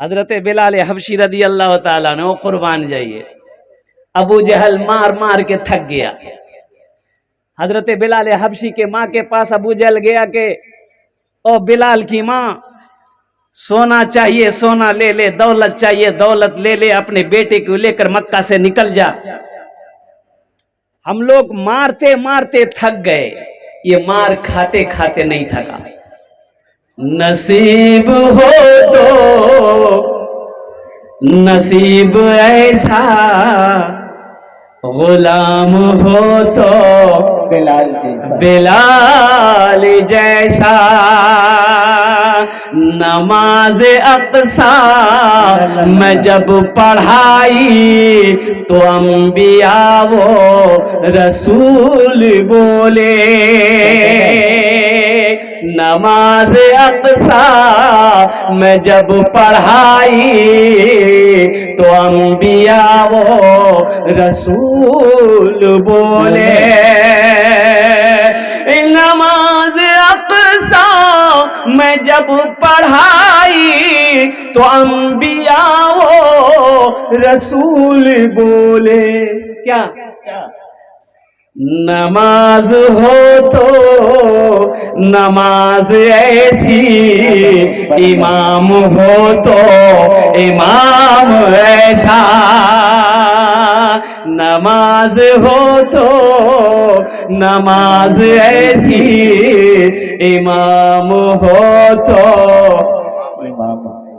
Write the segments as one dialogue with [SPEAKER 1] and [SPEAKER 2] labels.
[SPEAKER 1] हजरत बिलाल हबशी रदी अल्लाह ताला ने, वो कुर्बान जाइए, अबू जहल मार मार के थक गया। हजरत बिलाल हबशी के माँ के पास अबू जहल गया कि ओ बिलाल की माँ, सोना चाहिए सोना ले ले, दौलत चाहिए दौलत ले ले, अपने बेटे को लेकर मक्का से निकल जा, हम लोग मारते मारते थक गए। ये मार खाते खाते नहीं थका। नसीब हो तो नसीब ऐसा, गुलाम हो तो बिलाल जैसा, नमाज अक़सा मैं जब पढ़ाई तो अंबिया वो रसूल बोले, नमाज अक़सा मैं जब पढ़ाई तो अंबिया वो रसूल बोले, नमाज अक़सा मैं जब पढ़ाई तो अंबिया वो रसूल बोले। क्या नमाज हो तो नमाज ऐसी, इमाम हो तो इमाम ऐसा, नमाज हो तो नमाज ऐसी, इमाम हो तो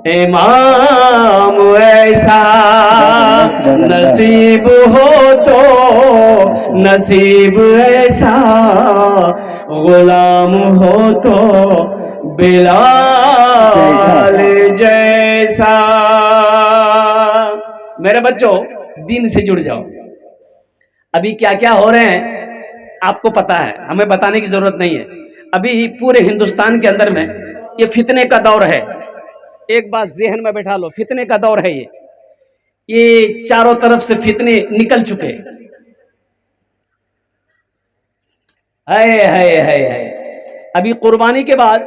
[SPEAKER 1] इमाम ऐसा, नसीब हो तो नसीब ऐसा, गुलाम हो तो बिलाल जैसा। मेरे बच्चों, दीन से जुड़ जाओ। अभी क्या क्या हो रहे हैं आपको पता है, हमें बताने की जरूरत नहीं है। अभी पूरे हिंदुस्तान के अंदर में ये फितने का दौर है। एक बात ज़हन में बैठा लो, फितने का दौर है ये चारों तरफ से फितने निकल चुके। है अभी कुर्बानी के बाद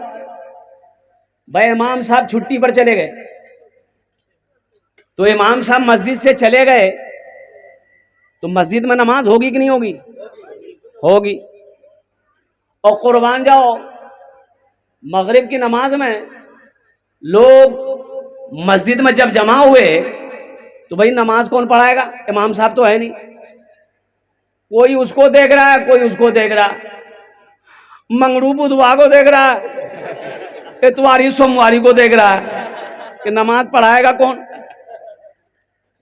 [SPEAKER 1] भाई इमाम साहब छुट्टी पर चले गए, तो इमाम साहब मस्जिद से चले गए तो मस्जिद में नमाज होगी कि नहीं होगी? होगी। और कुर्बान जाओ, मगरिब की नमाज में लोग मस्जिद में जब जमा हुए तो भाई नमाज कौन पढ़ाएगा? इमाम साहब तो है नहीं। कोई उसको देख रहा है, कोई उसको देख रहा, मंगरू बुधवार को देख रहा, इतवारी सोमवारी को देख रहा कि नमाज पढ़ाएगा कौन?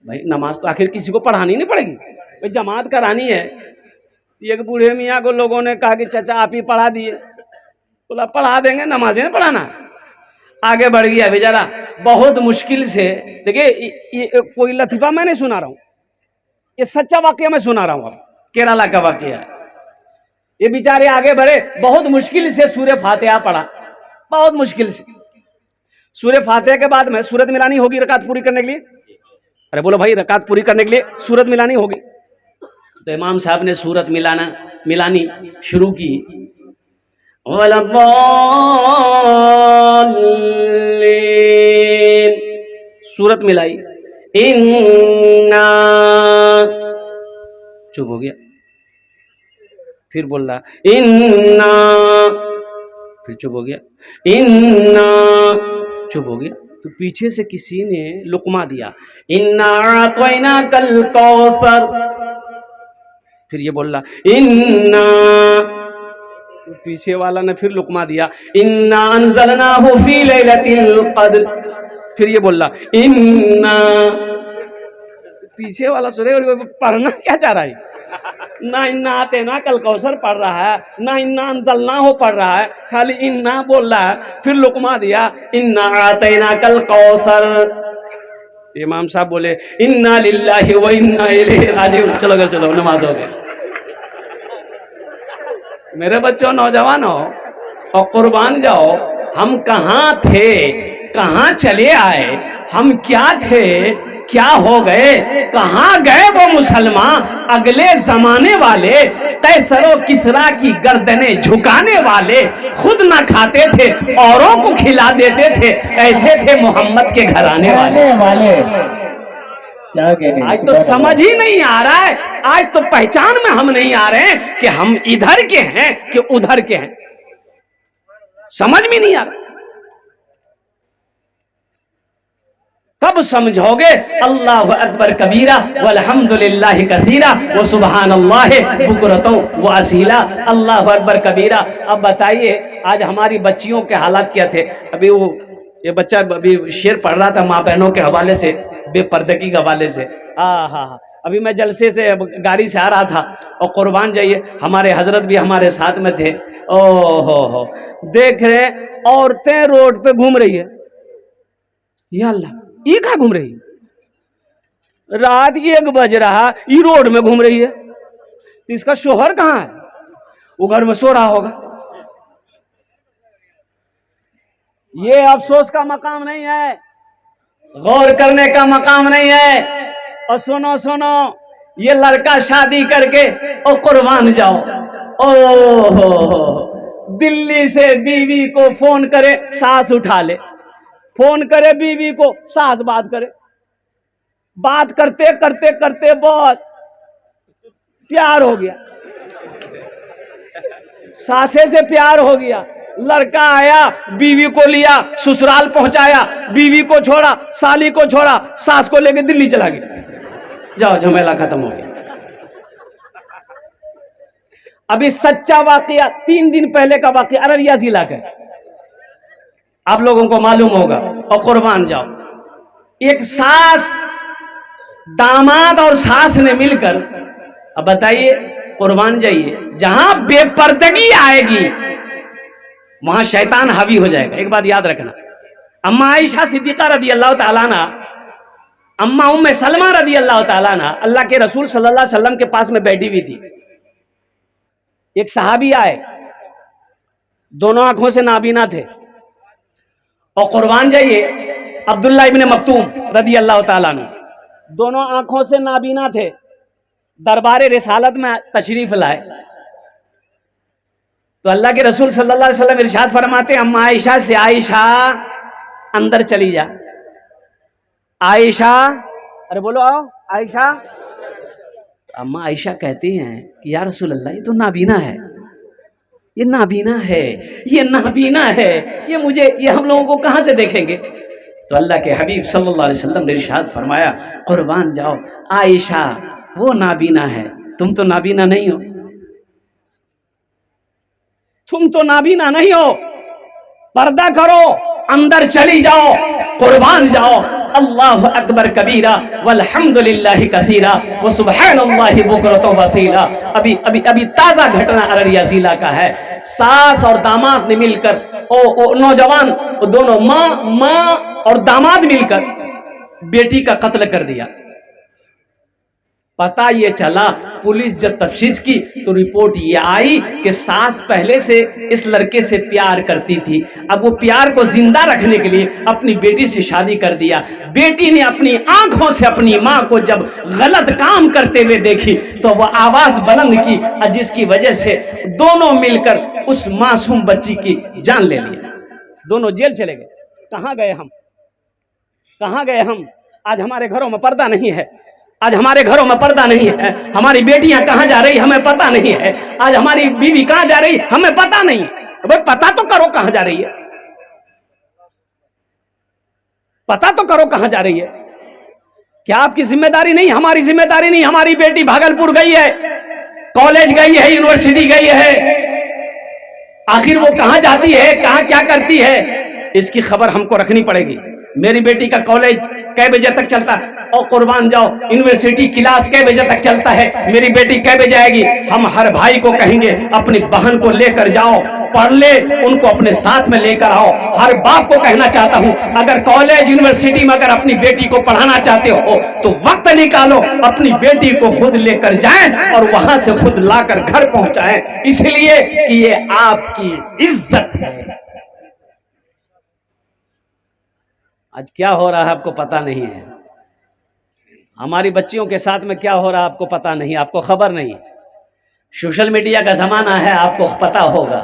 [SPEAKER 1] भाई नमाज तो आखिर किसी को पढ़ानी नहीं पड़ेगी, भाई जमात करानी है। एक बूढ़े मियाँ को लोगों ने कहा कि चाचा आप ही पढ़ा दिए। बोला पढ़ा देंगे, नमाज नहीं पढ़ाना। आगे बढ़ गया बेचारा, बहुत मुश्किल से। देखिए ये कोई लतीफा मैं नहीं सुना रहा हूँ, ये सच्चा वाकया मैं सुना रहा हूँ। अब केरला का वाकया है। ये बेचारे आगे बढ़े, बहुत मुश्किल से सूरह फातिहा पढ़ा, बहुत मुश्किल से। सूरह फातिहा के बाद में सूरत मिलानी होगी रकात पूरी करने के लिए। अरे बोलो भाई, रकात पूरी करने के लिए सूरत मिलानी होगी। तो इमाम साहब ने सूरत मिलानी शुरू की। सूरत मिलाई, इन्ना, चुप हो गया। फिर बोल रहा इन्ना, फिर चुप हो गया। इन्ना, चुप हो गया। तो पीछे से किसी ने लुकमा दिया, इन्ना अतैना कल कौसर। फिर ये बोल रहा इन्ना, तो पीछे वाला ने फिर लुकमा दिया, इन्ना अंज़लनाहु फी लैलतिल क़द्र। फिर ये बोल रहा इन्ना, पीछे वाला सुने और पढ़ना क्या चाह रहा है? ना इन्ना आतेना कल कौसर पढ़ रहा है, ना इन्ना अंज़लनाहु पढ़ रहा है, खाली इन्ना बोल रहा है। फिर लुकमा दिया, इन्ना आतेना कल कौसर। इमाम साहब बोले इन्ना लिल्लाहि व इन्ना इलैहि राजिऊन। चलो घर चलो, नमाज हो गई। मेरे बच्चों, नौजवानों, और कुर्बान जाओ, हम कहाँ थे, कहाँ चले आए, हम क्या थे, क्या हो गए, कहां गए वो मुसलमान अगले जमाने वाले, कैसरो किसरा की गर्दनें झुकाने वाले, खुद ना खाते थे औरों को खिला देते थे, ऐसे थे मोहम्मद के घराने वाले।
[SPEAKER 2] क्या कहने,
[SPEAKER 1] आज तो समझ ही नहीं आ रहा है, आज तो पहचान में हम नहीं आ रहे हैं कि हम इधर के हैं कि उधर के हैं, समझ में नहीं आ रहा। कब समझोगे? अल्लाह अकबर कबीरा वल्हम्दुलिल्लाहि कसीरा व सुबहानल्लाह बुकरतों व असीला। अल्लाह अकबर कबीरा। अब बताइए आज हमारी बच्चियों के हालात क्या थे? अभी वो ये बच्चा अभी शेर पढ़ रहा था माँ बहनों के हवाले से, बेपर्दगी के हवाले से। हाँ, अभी मैं जलसे से गाड़ी से आ रहा था और कुर्बान जाइए हमारे हजरत भी हमारे साथ में थे। हो देख रहे औरतें रोड पे घूम रही है, या अल्लाह ये कहाँ घूम रही है? रात 1 बज रहा, ये रोड में घूम रही है, तो इसका शोहर कहाँ है? वो घर में सो रहा होगा। ये अफसोस का मकाम नहीं है, गौर करने का मकाम नहीं है। और सुनो ये लड़का शादी करके और कुर्बान जाओ, ओ दिल्ली से बीवी को फोन करे, सास उठा ले, फोन करे बीवी को, सास बात करे, बात करते करते करते बस प्यार हो गया, सासे से प्यार हो गया। लड़का आया, बीवी को लिया, ससुराल पहुंचाया, बीवी को छोड़ा, साली को छोड़ा, सास को लेके दिल्ली चला गया। जाओ झमेला खत्म हो गया। अभी सच्चा वाकया 3 दिन पहले का वाकया अररिया जिला का, आप लोगों को मालूम होगा। और कुर्बान जाओ, एक सास, दामाद और सास ने मिलकर, अब बताइए कुर्बान जाइए, जहां बेपर्दगी आएगी वहां शैतान हावी हो जाएगा। एक बात याद रखना, अम्मा आयशा सिद्दीका रदी अल्लाह ताला अन्हा, अम्मा उम्मे सलमा रदी अल्लाह ताला अन्हा अल्लाह के रसूल सल्लल्लाहु अलैहि वसल्लम के पास में बैठी हुई थी। एक सहाबी आए, दोनों आंखों से नाबीना थे, और कुर्बान जाइए अब्दुल्ला इब्ने मक्तूम रदी अल्लाह ताला अन्हु दोनों आंखों से नाबीना थे, दरबारे रिसालत में तशरीफ लाए। तो अल्लाह के रसूल सल्लल्लाहु अलैहि वसल्लम इरशाद फरमाते, अम्मा आयशा से, आयशा अंदर चली जा। आयशा, अरे बोलो आओ आयशा। अम्मा आयशा कहती हैं कि या रसूल अल्लाह, ये तो नाबीना है, ये नाबीना है, ये नाबीना है, ये हम लोगों को कहां से देखेंगे? तो अल्लाह के हबीब सल्लल्लाहु अलैहि वसल्लम ने इरशाद फरमाया, कुर्बान जाओ आयशा, वो नाबीना है, तुम तो नाबीना नहीं हो, तुम तो नाबीना नहीं हो, पर्दा करो, अंदर चली जाओ, कुर्बान जाओ। अल्लाह अकबर कबीरा वल्हम्दुलिल्लाहि कसीरा व सुबहानल्लाहि बुकरतन वसीला। अभी ताजा घटना अररिया जिला का है। सास और दामाद ने मिलकर, ओ नौजवान, दोनों माँ और दामाद मिलकर बेटी का कत्ल कर दिया। पता ये चला, पुलिस जब तफ्तीश की तो रिपोर्ट ये आई कि सास पहले से इस लड़के से प्यार करती थी, अब वो प्यार को जिंदा रखने के लिए अपनी बेटी से शादी कर दिया। बेटी ने अपनी आंखों से अपनी माँ को जब गलत काम करते हुए देखी तो वह आवाज बुलंद की, जिसकी वजह से दोनों मिलकर उस मासूम बच्ची की जान ले लिया। दोनों जेल चले गए। कहाँ गए हम, कहाँ गए हम? आज हमारे घरों में पर्दा नहीं है, आज हमारे घरों में पर्दा नहीं है। हमारी बेटियां कहां जा रही हमें पता नहीं है। आज हमारी बीवी कहां जा रही हमें पता नहीं है। भाई पता तो करो कहां जा रही है, पता तो करो कहां जा रही है। क्या आपकी जिम्मेदारी नहीं? हमारी जिम्मेदारी नहीं। हमारी बेटी भागलपुर गई है, कॉलेज गई है, यूनिवर्सिटी गई है, आखिर वो कहां जाती है, कहां क्या करती है, इसकी खबर हमको रखनी पड़ेगी। मेरी बेटी का कॉलेज कै बजे तक चलता है, और कुर्बान जाओ यूनिवर्सिटी क्लास कै बजे तक चलता है, मेरी बेटी कै बजे आएगी? हम हर भाई को कहेंगे अपनी बहन को लेकर जाओ, पढ़ ले, उनको अपने साथ में लेकर आओ। हर बाप को कहना चाहता हूं, अगर कॉलेज यूनिवर्सिटी में अगर अपनी बेटी को पढ़ाना चाहते हो तो वक्त निकालो, अपनी बेटी को खुद लेकर जाएं और वहां से खुद लाकर घर पहुंचाएं, इसलिए कि ये आपकी इज्जत है। आज क्या हो रहा है आपको पता नहीं है। हमारी बच्चियों के साथ में क्या हो रहा है आपको पता नहीं, आपको खबर नहीं। सोशल मीडिया का जमाना है, आपको पता होगा,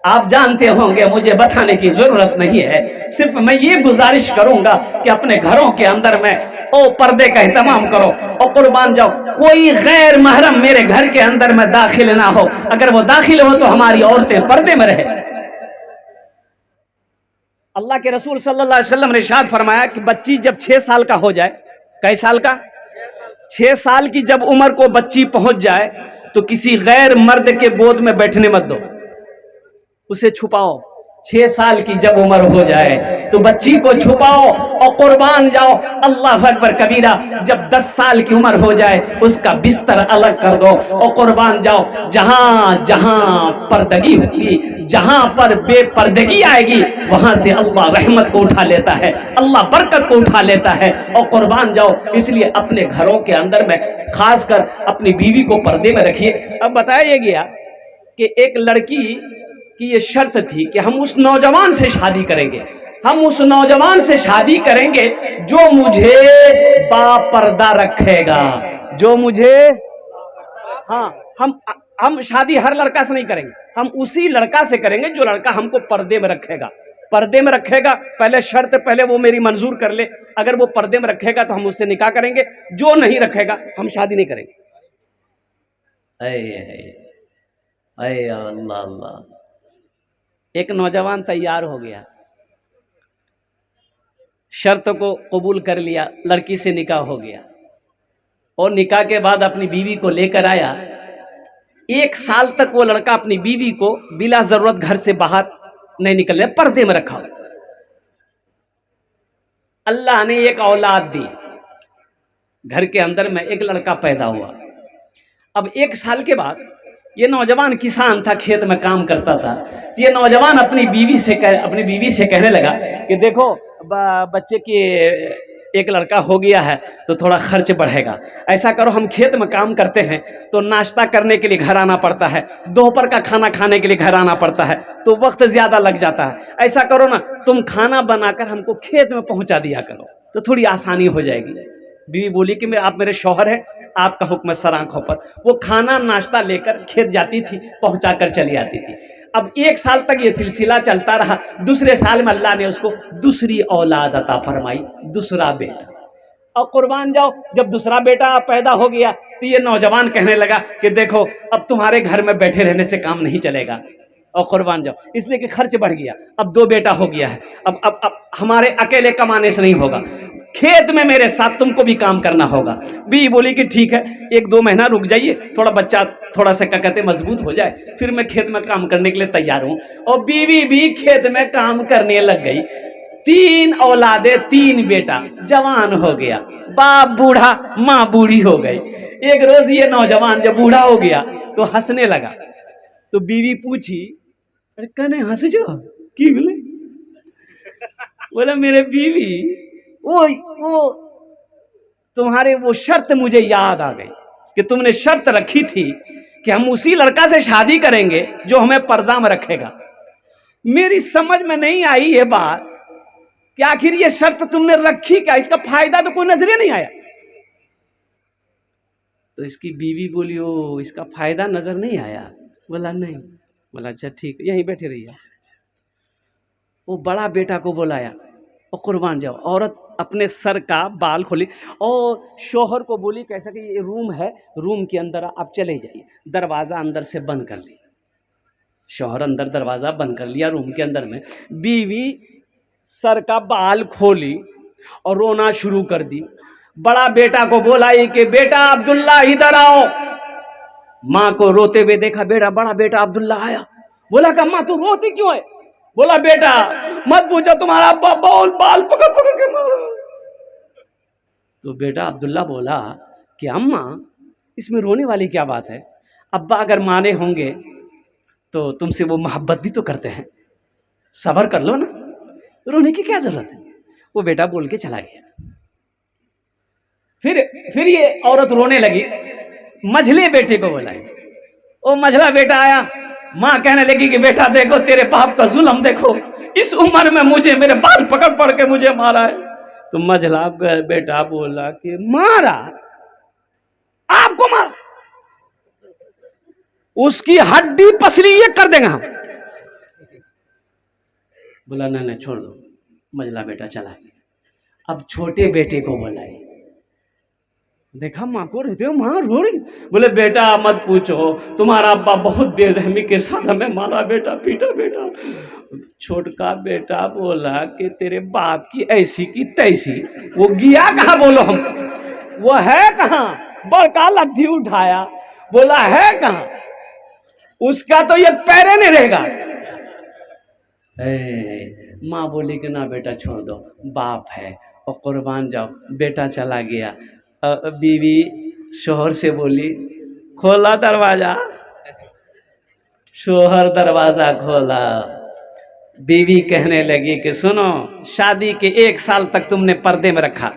[SPEAKER 1] आप जानते होंगे, मुझे बताने की जरूरत नहीं है। सिर्फ मैं ये गुजारिश करूंगा कि अपने घरों के अंदर में पर्दे का एहतमाम करो और कुर्बान जाओ, कोई गैर महरम मेरे घर के अंदर में दाखिल ना हो। अगर वो दाखिल हो तो हमारी औरतें पर्दे में रहे। अल्लाह के रसूल सल्लल्लाहु अलैहि वसल्लम ने इरशाद फरमाया कि बच्ची जब 6 साल का हो जाए, कई साल का, 6 साल की जब उम्र को बच्ची पहुंच जाए तो किसी गैर मर्द के गोद में बैठने मत दो, उसे छुपाओ। 6 साल की जब उम्र हो जाए तो बच्ची को छुपाओ और कुर्बान जाओ। अल्लाह अकबर कबीरा। जब 10 साल की उम्र हो जाए उसका बिस्तर अलग कर दो और कुर्बान जाओ। जहां जहां पर्दगी होगी, जहां पर बेपर्दगी आएगी, वहां से अल्लाह रहमत को उठा लेता है, अल्लाह बरकत को उठा लेता है और कुर्बान जाओ। इसलिए अपने घरों के अंदर में खासकर अपनी बीवी को पर्दे में रखिए। अब बताया गया कि एक लड़की कि ये शर्त थी कि हम उस नौजवान से शादी करेंगे, हम उस नौजवान से शादी करेंगे जो मुझे बापर्दा रखेगा, जो मुझे, हाँ, हम शादी हर लड़का से नहीं करेंगे, हम उसी लड़का से करेंगे जो लड़का हमको पर्दे में रखेगा। पर्दे में रखेगा, पहले शर्त, पहले वो मेरी मंजूर कर ले। अगर वो पर्दे में रखेगा तो हम उससे निकाह करेंगे, जो नहीं रखेगा हम शादी नहीं करेंगे। अय अल्लाह अल्लाह। एक नौजवान तैयार हो गया, शर्त को कबूल कर लिया, लड़की से निकाह हो गया और निकाह के बाद अपनी बीवी को लेकर आया। 1 साल तक वो लड़का अपनी बीवी को बिला जरूरत घर से बाहर नहीं निकलने, पर्दे में रखा। अल्लाह ने एक औलाद दी, घर के अंदर में एक लड़का पैदा हुआ। अब 1 साल के बाद ये नौजवान किसान था, खेत में काम करता था। तो ये नौजवान अपनी बीवी से कहने लगा कि देखो बच्चे की एक लड़का हो गया है तो थोड़ा खर्च बढ़ेगा। ऐसा करो, हम खेत में काम करते हैं तो नाश्ता करने के लिए घर आना पड़ता है, दोपहर का खाना खाने के लिए घर आना पड़ता है, तो वक्त ज़्यादा लग जाता है। ऐसा करो ना, तुम खाना बनाकर हमको खेत में पहुंचा दिया करो तो थोड़ी आसानी हो जाएगी। बीवी बोली कि आप मेरे शौहर हैं, आपका हुक्म सर आंखों पर। वो खाना नाश्ता लेकर खेत जाती थी, पहुंचा कर चली आती थी। अब 1 साल तक ये सिलसिला चलता रहा। दूसरे साल में अल्लाह ने उसको दूसरी औलाद अता फरमाई, दूसरा बेटा। और कुर्बान जाओ, जब दूसरा बेटा पैदा हो गया तो ये नौजवान कहने लगा कि देखो अब तुम्हारे घर में बैठे रहने से काम नहीं चलेगा और कुर्बान जाओ, इसलिए कि खर्च बढ़ गया। अब 2 बेटा हो गया है, अब हमारे अकेले कमाने से नहीं होगा, खेत में मेरे साथ तुमको भी काम करना होगा। बीवी बोली कि ठीक है, 1-2 महीना रुक जाइए, थोड़ा बच्चा थोड़ा सा क्या कहते मजबूत हो जाए, फिर मैं खेत में काम करने के लिए तैयार हूँ। और बीवी भी खेत में काम करने लग गई। 3 औलादे, 3 बेटा, जवान हो गया। बाप बूढ़ा, माँ बूढ़ी हो गई। एक रोज ये नौजवान जब बूढ़ा हो गया तो हंसने लगा। तो बीवी पूछी, अरे कने हंस जो की बोले? बोला मेरे बीवी वो तुम्हारे वो शर्त मुझे याद आ गई कि तुमने शर्त रखी थी कि हम उसी लड़का से शादी करेंगे जो हमें पर्दा में रखेगा। मेरी समझ में नहीं आई ये बात कि आखिर ये शर्त तुमने रखी क्या, इसका फायदा तो कोई नजरे नहीं आया। तो इसकी बीवी बोली, ओ इसका फायदा नजर नहीं आया? बोला नहीं। बोला अच्छा ठीक, यहीं बैठे रहिए। वो बड़ा बेटा को बुलाया और कुर्बान जाओ, औरत अपने सर का बाल खोली और शौहर को बोली कैसा कि ये रूम है, रूम के अंदर आप चले जाइए, दरवाज़ा अंदर से बंद कर ली। शौहर अंदर दरवाज़ा बंद कर लिया रूम के अंदर में। बीवी सर का बाल खोली और रोना शुरू कर दी। बड़ा बेटा को बोला कि बेटा अब्दुल्ला इधर आओ। माँ को रोते हुए देखा, बड़ा बेटा अब्दुल्ला आया। बोला कि अम्मा तू रोती क्यों है? बोला बेटा मत पूछो, तुम्हारा बाल पकड़ पकड़ के मारो। तो बेटा अब्दुल्ला बोला कि अम्मा इसमें रोने वाली क्या बात है? अब्बा अगर माने होंगे तो तुमसे वो मोहब्बत भी तो करते हैं, सब्र कर लो ना, रोने की क्या जरूरत है? वो बेटा बोल के चला गया। फिर ये औरत रोने लगी। मझले बेटे को बुलाई। वो मझला बेटा आया। माँ कहने लगी कि बेटा देखो तेरे बाप का जुल्म देखो, इस उम्र में मुझे मेरे बाल पकड़ पड़ के मुझे मारा है। तो मझला बेटा बोला कि मारा, आपको मारा, उसकी हड्डी पसली ये कर देंगे हम। बोला नहीं नहीं छोड़ दो। मझला बेटा चला गया। अब छोटे बेटे को बुलाए, देखा माँ को रहते हो, माँ रो रही। बोले बेटा मत पूछो, तुम्हारा अब्बा बहुत बेरहमी के साथ हमें मारा, बेटा पीटा बेटा। छोटका बेटा बोला कि तेरे बाप की ऐसी की तैसी, वो गया कहाँ बोलो हम, वो है कहाँ। बड़का लट्ठी उठाया, बोला है कहाँ, उसका तो ये पैरे नहीं रहेगा। माँ बोली कि ना बेटा छोड़ दो, बाप है और कुर्बान जाओ। बेटा चला गया। बीवी शोहर से बोली खोला दरवाजा। शोहर दरवाजा खोला। बीवी कहने लगी कि सुनो, शादी के 1 साल तक तुमने पर्दे में रखा,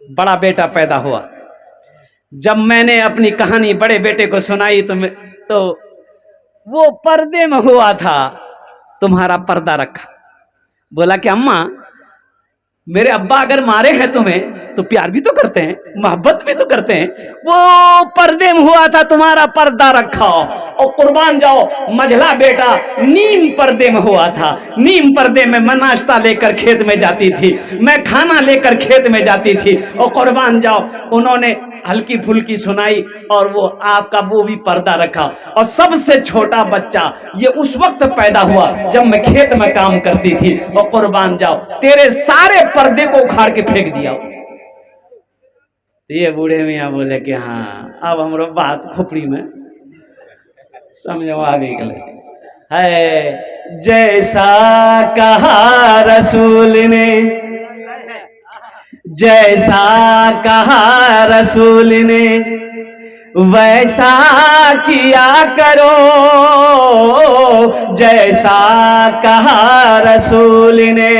[SPEAKER 1] बड़ा बेटा पैदा हुआ। जब मैंने अपनी कहानी बड़े बेटे को सुनाई तो वो पर्दे में हुआ था, तुम्हारा पर्दा रखा। बोला कि अम्मा, मेरे अब्बा अगर मारे हैं तुम्हें तो प्यार भी तो करते हैं, मोहब्बत भी तो करते हैं, वो पर्दे में हुआ था, तुम्हारा पर्दा रखा। और कुर्बान जाओ, मझला बेटा नीम पर्दे में हुआ था। नीम पर्दे में मैं नाश्ता लेकर खेत में जाती थी, मैं खाना लेकर खेत में जाती थी। और कुर्बान जाओ, उन्होंने हल्की फुल्की सुनाई और वो आपका वो भी पर्दा रखा। और सबसे छोटा बच्चा ये उस वक्त पैदा हुआ जब मैं खेत में काम करती थी। और कुर्बान जाओ, तेरे सारे पर्दे को उखाड़ के फेंक दिया। तो ये बूढ़े मियाँ बोले कि हाँ, अब हमारो बात खोपड़ी में समझो आ गई। गलत है। जैसा कहा रसूल ने, जैसा कहा रसूल ने, वैसा किया करो। जैसा कहा रसूल ने,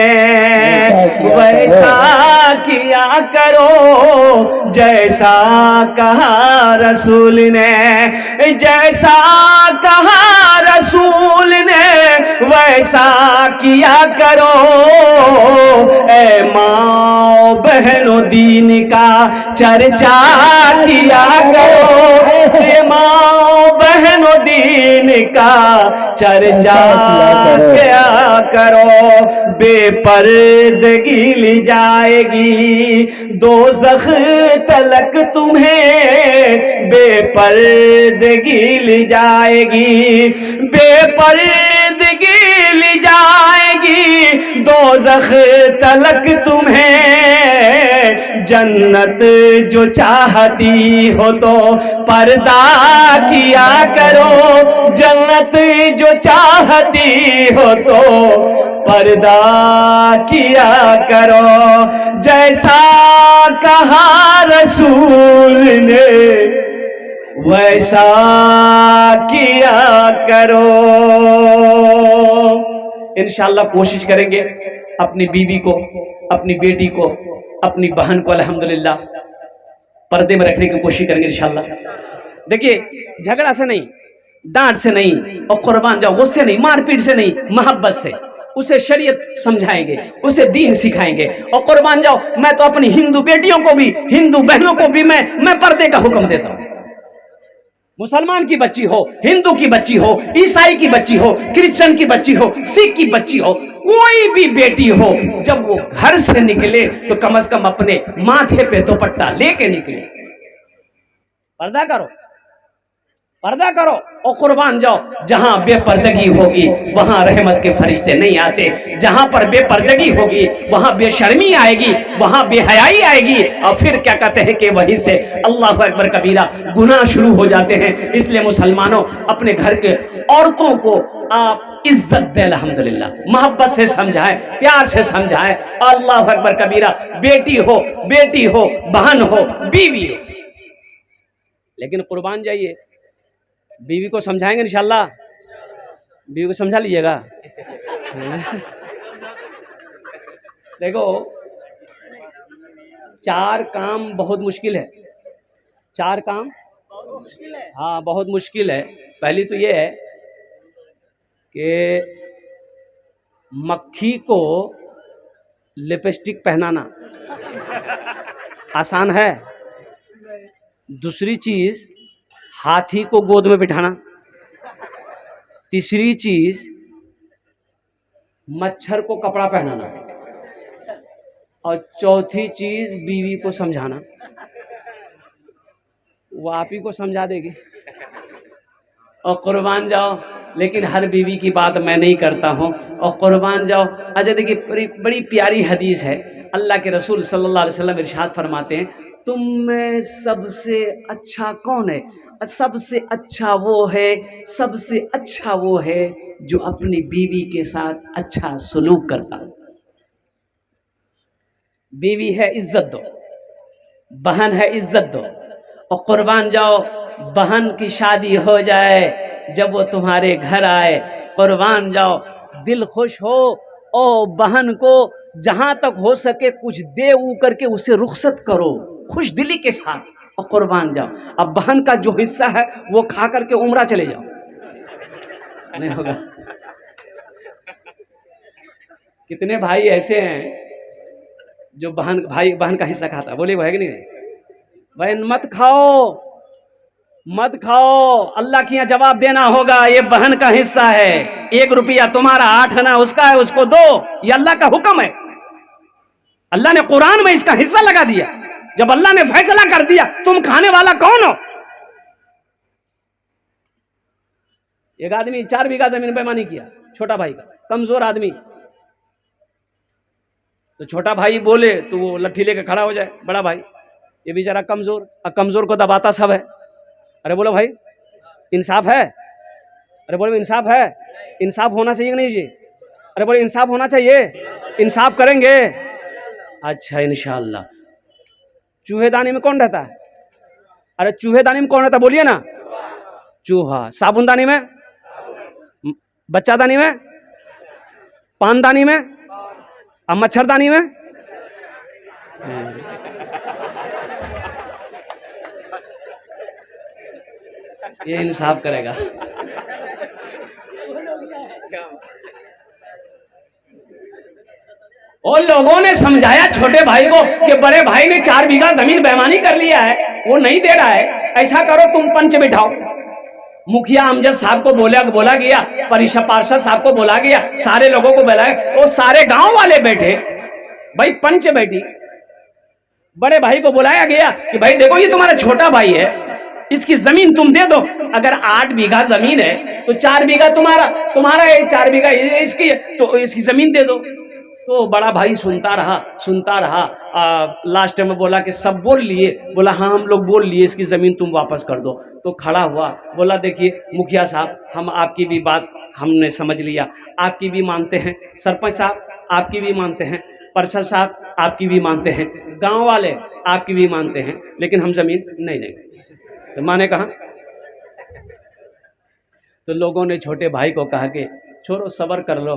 [SPEAKER 1] वैसा किया करो। जैसा कहा रसूल ने, जैसा कहा रसूल ने, वैसा किया करो। ए माँ बहनों, दीन का चर्चा किया करो। ये माँ बहनों, दीन का चर्चा क्या करो। बेपर्दगी ली जाएगी दोज़ख तलक तुम्हें, बेपर्दगी ली जाएगी, बेपर्दगी ली जाएगी दोज़ख तलक तुम्हें। जन्नत जो चाहती हो तो पर्दा किया करो। जन्नत जो चाहती हो तो पर्दा किया करो। जैसा कहा रसूल ने, वैसा किया करो। इंशाअल्लाह कोशिश करेंगे अपनी बीवी को, अपनी बेटी को, अपनी बहन को अल्हम्दुलिल्लाह पर्दे में रखने की कोशिश करेंगे इंशाअल्लाह। देखिए, झगड़ा से नहीं, डांट से नहीं, और कुर्बान जाओ गुस्से नहीं, मारपीट से नहीं, मोहब्बत से उसे शरीयत समझाएंगे, उसे दीन सिखाएंगे। और कुर्बान जाओ, मैं तो अपनी हिंदू बेटियों को भी, हिंदू बहनों को भी मैं पर्दे का हुक्म देता हूं। मुसलमान की बच्ची हो, हिंदू की बच्ची हो, ईसाई की बच्ची हो, क्रिश्चियन की बच्ची हो, सिख की बच्ची हो, कोई भी बेटी हो, जब वो घर से निकले तो कम से कम अपने माथे पे दुपट्टा लेके निकले। पर्दा करो, पर्दा करो। और कुर्बान जाओ, जहां बेपर्दगी होगी वहां रहमत के फरिश्ते नहीं आते। जहां पर बेपर्दगी होगी वहां बेशर्मी आएगी, वहां बेहयाई आएगी, और फिर क्या कहते हैं कि वहीं से अल्लाहु अकबर कबीरा गुनाह शुरू हो जाते हैं। इसलिए मुसलमानों, अपने घर के औरतों को आप इज्जत दे, अल्हम्दुलिल्लाह, मोहब्बत से समझाएं, प्यार से समझाएं। अल्लाहु अकबर कबीरा, बेटी हो, बहन हो, बीवी हो। लेकिन कुर्बान जाइए, बीवी को समझाएंगे इंशाल्लाह। बीवी को समझा लीजिएगा। देखो, 4 काम बहुत मुश्किल है। 4 काम हाँ बहुत मुश्किल है। पहली तो ये है कि मक्खी को लिपस्टिक पहनाना आसान है। दूसरी चीज हाथी को गोद में बिठाना। तीसरी चीज मच्छर को कपड़ा पहनाना। और चौथी चीज बीवी को समझाना। वो आप ही को समझा देगी। और कुर्बान जाओ, लेकिन हर बीवी की बात मैं नहीं करता हूँ। और कुर्बान जाओ, अच्छा देखिए बड़ी प्यारी हदीस है। अल्लाह के रसूल सल्लल्लाहु अलैहि वसल्लम इरशाद फरमाते हैं, तुम में सबसे अच्छा कौन है? सबसे अच्छा वो है जो अपनी बीवी के साथ अच्छा सलूक करता है। बीवी है इज्जत दो, बहन है इज्जत दो। और कुर्बान जाओ, बहन की शादी हो जाए, जब वो तुम्हारे घर आए, कुर्बान जाओ, दिल खुश हो और बहन को जहां तक हो सके कुछ दे ऊ करके उसे रुखसत करो खुश दिली के साथ। और कुर्बान जाओ, अब बहन का जो हिस्सा है वो खा करके उम्रा चले जाओ। नहीं होगा। कितने भाई ऐसे हैं जो बहन का हिस्सा खाता? बोले भाई कि नहीं? भाई मत खाओ, अल्लाह के यहाँ जवाब देना होगा। ये बहन का हिस्सा है, 1 रुपया तुम्हारा, 8 आना उसका है, उसको दो। ये अल्लाह का हुक्म है। अल्लाह ने कुरान में इसका हिस्सा लगा दिया। जब अल्लाह ने फैसला कर दिया, तुम खाने वाला कौन हो? एक आदमी 4 बीघा जमीन बेईमानी किया, छोटा भाई का, कमजोर आदमी। तो छोटा भाई बोले तो वो लट्ठी लेके खड़ा हो जाए, बड़ा भाई ये बेचारा कमजोर, कमजोर को दबाता सब है। अरे बोलो भाई इंसाफ है? अरे बोलो इंसाफ है? इंसाफ होना चाहिए कि नहीं जी? अरे बोलो इंसाफ होना चाहिए, इंसाफ करेंगे। अच्छा इंशाअल्लाह। चूहेदानी में कौन रहता है? अरे चूहेदानी में कौन रहता? बोलिए ना। चूहा। साबुनदानी में? बच्चादानी में? पानदानी में? अब मच्छरदानी में? ये इंसाफ करेगा। और लोगों ने समझाया छोटे भाई को कि बड़े भाई ने 4 बीघा जमीन बेईमानी कर लिया है, वो नहीं दे रहा है, ऐसा करो तुम पंच बिठाओ। मुखिया अमजद साहब को बोला गया, परिषद पार्षद साहब को बोला गया, सारे लोगों को बुलाया, वो सारे गांव वाले बैठे, भाई पंच बैठी। बड़े भाई को बुलाया गया कि भाई देखो ये तुम्हारा छोटा भाई है, इसकी जमीन तुम दे दो। अगर 8 बीघा जमीन है तो 4 बीघा तुम्हारा है, 4 बीघा इसकी, तो इसकी जमीन दे दो। तो बड़ा भाई सुनता रहा। लास्ट में बोला कि सब बोल लिए? बोला हाँ हम लोग बोल लिए, इसकी ज़मीन तुम वापस कर दो। तो खड़ा हुआ, बोला देखिए मुखिया साहब, हम आपकी भी बात हमने समझ लिया, आपकी भी मानते हैं, सरपंच साहब आपकी भी मानते हैं, पार्षद साहब आपकी भी मानते हैं, गांव वाले आपकी भी मानते हैं, लेकिन हम ज़मीन नहीं देंगे। तो माने कहा। तो लोगों ने छोटे भाई को कहा कि छोड़ो सब्र कर लो,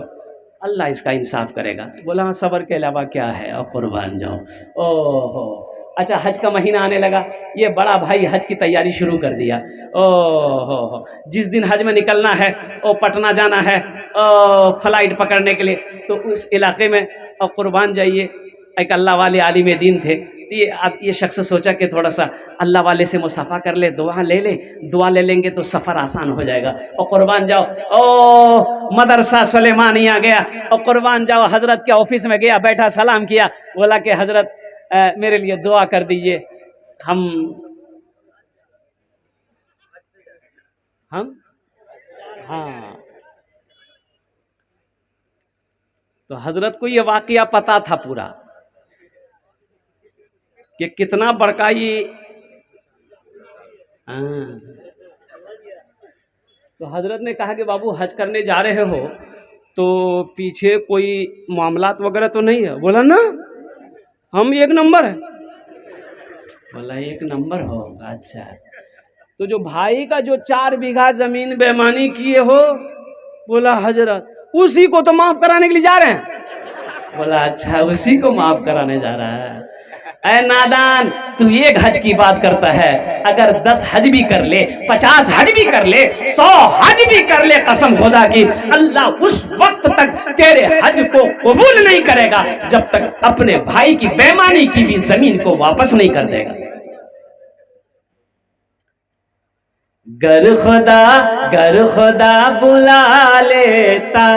[SPEAKER 1] अल्लाह इसका इंसाफ करेगा। बोला हाँ सब्र के अलावा क्या है, और कुर्बान जाओ। ओहो अच्छा, हज का महीना आने लगा, ये बड़ा भाई हज की तैयारी शुरू कर दिया। ओहो जिस दिन हज में निकलना है ओ पटना जाना है फ्लाइट पकड़ने के लिए, तो उस इलाके में और कुर्बान जाइए एक अल्लाह वाले आलिम दीन थे। तो ये शख्स सोचा कि थोड़ा सा अल्लाह वाले से मुसाफा कर ले, दुआ ले लेंगे तो सफ़र आसान हो जाएगा। और कुर्बान जाओ, ओ मदरसा सुलेमानिया गया, और कुर्बान जाओ हज़रत के ऑफिस में गया, बैठा सलाम किया, बोला कि हज़रत मेरे लिए दुआ कर दीजिए। हम हाँ, तो हज़रत को ये वाक़या पता था पूरा कि कितना बड़का ये। तो हजरत ने कहा कि बाबू हज करने जा रहे हो तो पीछे कोई मामलात वगैरह तो नहीं है? बोला ना हम 1 नंबर है। बोला 1 नंबर हो, अच्छा। तो जो भाई का जो 4 बीघा जमीन बेईमानी किए हो, बोला हजरत उसी को तो माफ कराने के लिए जा रहे हैं। बोला अच्छा उसी को माफ कराने जा रहा है। ऐ नादान, तू एक हज की बात करता है, अगर 10 हज भी कर ले, 50 हज भी कर ले, 100 हज भी कर ले, कसम खुदा की अल्लाह उस वक्त तक तेरे हज को कबूल नहीं करेगा जब तक अपने भाई की बेईमानी की भी जमीन को वापस नहीं कर देगा। गर खुदा बुला लेता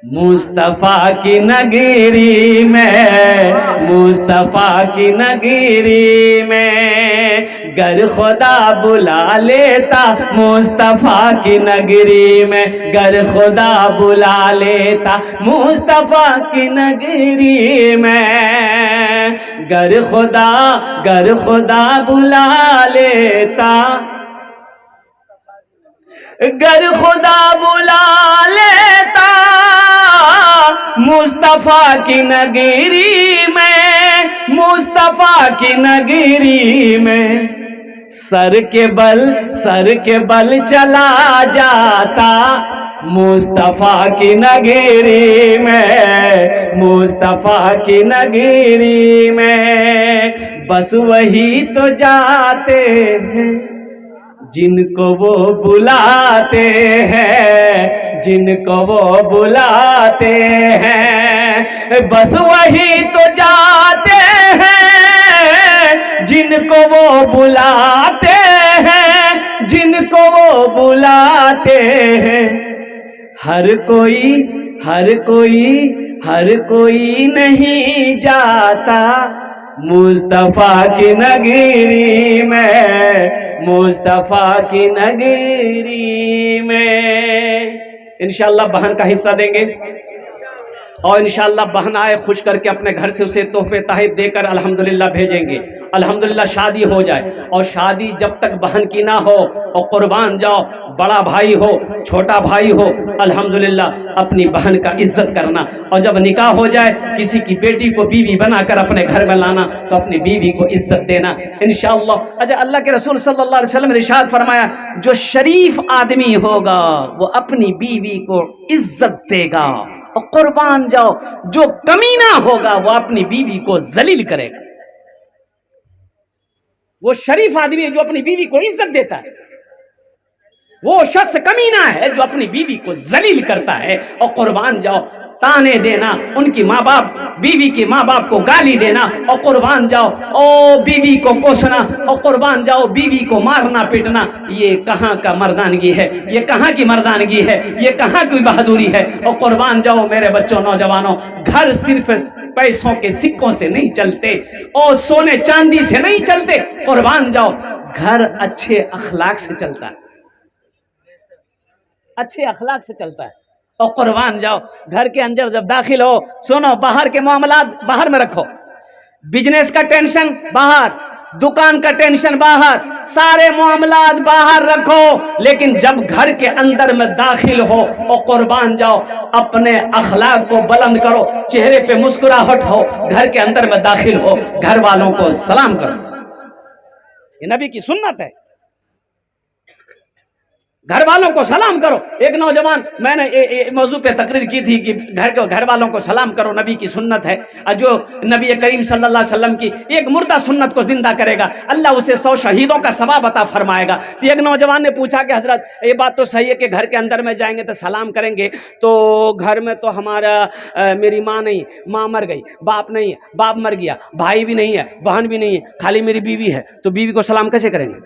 [SPEAKER 1] मुस्तफा की नगरी में, मुस्तफा की नगरी में, गर खुदा बुला लेता मुस्तफा की नगरी में, गर खुदा बुला लेता मुस्तफा की नगरी में, गर खुदा बुला लेता, गर खुदा बुला लेता मुस्तफा की नगरी में, मुस्तफा की नगरी में, सर के बल चला जाता मुस्तफा की नगरी में, मुस्तफा की नगरी में, बस वही तो जाते हैं जिनको वो बुलाते हैं, जिनको वो बुलाते हैं, बस वही तो जाते हैं जिनको वो बुलाते हैं, जिनको वो बुलाते हैं। हर कोई नहीं जाता मुस्तफा की नगरी में, मुस्तफा की नगरी में। इंशाअल्लाह बहन का हिस्सा देंगे और इंशाअल्लाह बहन आए खुश करके अपने घर से उसे तोहफे तहफ़ देकर अल्हम्दुलिल्लाह भेजेंगे। अल्हम्दुलिल्लाह शादी हो जाए, और शादी जब तक बहन की ना हो और कुर्बान जाओ, बड़ा भाई हो छोटा भाई हो, अल्हम्दुलिल्लाह अपनी बहन का इज्जत करना, और जब निकाह हो जाए किसी की बेटी को बीवी बनाकर अपने घर में लाना तो अपनी बीवी को इज्जत देना इंशाअल्लाह। अच्छा, अल्लाह के रसूल सल्लल्लाहु अलैहि वसल्लम ने इरशाद फरमाया, जो शरीफ आदमी होगा वो अपनी बीवी को इज्जत देगा, और कुर्बान जाओ जो कमीना होगा वो अपनी बीवी को जलील करेगा। वो शरीफ आदमी जो अपनी बीवी को इज्जत देता है, वो शख्स कमीना है जो अपनी बीवी को जलील करता है। और कुर्बान जाओ ताने देना, उनकी माँ बाप, बीवी के माँ बाप को गाली देना, और कुर्बान जाओ ओ बीवी को कोसना, और कुर्बान जाओ बीवी को मारना पीटना, ये कहाँ का मर्दानगी है, ये कहाँ की मर्दानगी है, ये कहाँ की बहादुरी है। और कुर्बान जाओ मेरे बच्चों, नौजवानों, घर सिर्फ पैसों के सिक्कों से नहीं चलते और सोने चांदी से नहीं चलते। कुर्बान जाओ घर अच्छे अखलाक से चलता है, अच्छे अखलाक से चलता है। और कुर्बान जाओ घर के अंदर जब दाखिल हो, सुनो, बाहर के मामलात बाहर में रखो, बिजनेस का टेंशन बाहर, दुकान का टेंशन बाहर, सारे मामलात बाहर रखो, लेकिन जब घर के अंदर में दाखिल हो और कुर्बान जाओ अपने अखलाक को बुलंद करो, चेहरे पे मुस्कुराहट हो, घर के अंदर में दाखिल हो घर वालों को सलाम करो। ये नबी की सुन्नत है, घर वालों को सलाम करो। एक नौजवान, मैंने मौजू पे तकरीर की थी कि घर वालों को सलाम करो, नबी की सुन्नत है। जो नबी करीम सल्लल्लाहु अलैहि वसल्लम की एक मुर्दा सुन्नत को जिंदा करेगा, अल्लाह उसे 100 शहीदों का सवाब अता फरमाएगा। तो एक नौजवान ने पूछा कि हजरत ये बात तो सही है कि घर के अंदर में जाएंगे तो सलाम करेंगे, तो घर में तो हमारा मेरी माँ नहीं, माँ मर गई, बाप नहीं है, बाप मर गया, भाई भी नहीं है, बहन भी नहीं है, खाली मेरी बीवी है, तो बीवी को सलाम कैसे करेंगे?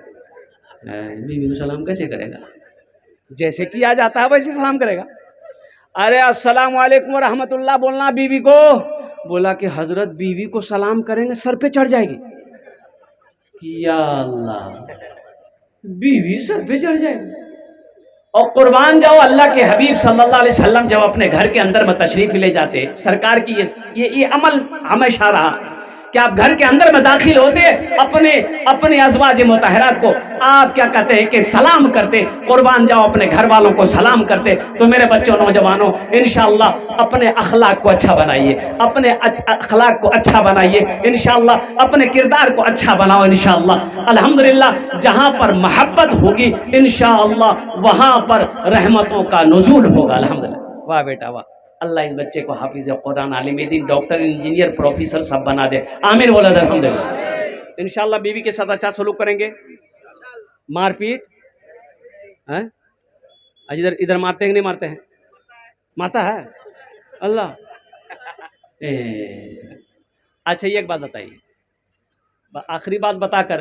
[SPEAKER 1] बीवी को सलाम कैसे करेगा? जैसे किया जाता है वैसे सलाम करेगा। अरे अस्सलाम वालेकुम व रहमतुल्लाह बोलना बीवी को। बोला कि हजरत बीवी को सलाम करेंगे सर पे चढ़ जाएगी। या अल्लाह, बीवी सर पे चढ़ जाएगी। और कुर्बान जाओ अल्लाह के हबीब सल्लल्लाहु अलैहि वसल्लम जब अपने घर के अंदर में तशरीफ ले जाते, सरकार की ये अमल हमेशा रहा कि आप घर के अंदर में दाखिल होते, अपने अज़वाज मुतहरात को आप क्या कहते हैं कि सलाम करते। कुर्बान जाओ अपने घर वालों को सलाम करते। तो मेरे बच्चों, नौजवानों, इंशाअल्लाह अपने अखलाक को अच्छा बनाइए, अपने अखलाक को अच्छा बनाइए, इंशाअल्लाह अपने किरदार को अच्छा बनाओ। इंशाअल्लाह अल्हम्दुलिल्लाह जहाँ पर मोहब्बत होगी इंशाअल्लाह वहाँ पर रहमतों का नुज़ूल होगा। अल्हम्दुलिल्लाह। वाह बेटा वाह। अल्लाह इस बच्चे को हाफिज कुरान, आलिम दीन, डॉक्टर, इंजीनियर, प्रोफेसर सब बना दे। आमीन बोला अल्हम्दुलिल्लाह। इंशाल्लाह बीवी के साथ अच्छा सलूक करेंगे। मारपीट है इधर इधर मारते हैं कि नहीं मारते हैं? मारता है अल्लाह। अच्छा ये एक बात बताइए, आखिरी बात बताकर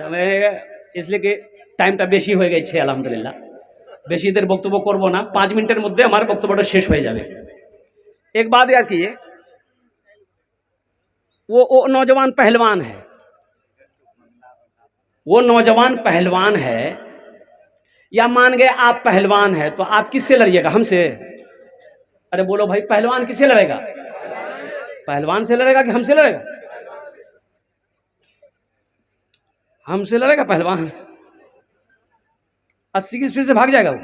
[SPEAKER 1] इसलिए कि টাইমটা বেশি হয়ে গেছে আলহামদুলিল্লাহ, বেশি দের বক্তব্য করব না, 5 মিনিটের মধ্যে আমার বক্তব্যটা শেষ হয়ে যাবে। एक बात याद कीजिए, वो नौजवान पहलवान है, वो नौजवान पहलवान है, या मान गए आप पहलवान है तो आप किससे लड़िएगा? हमसे? अरे बोलो भाई, पहलवान किससे लड़ेगा? पहलवान से लड़ेगा कि हमसे लड़ेगा? हमसे लड़ेगा पहलवान। 80 की स्पीड से भाग जाएगा वो।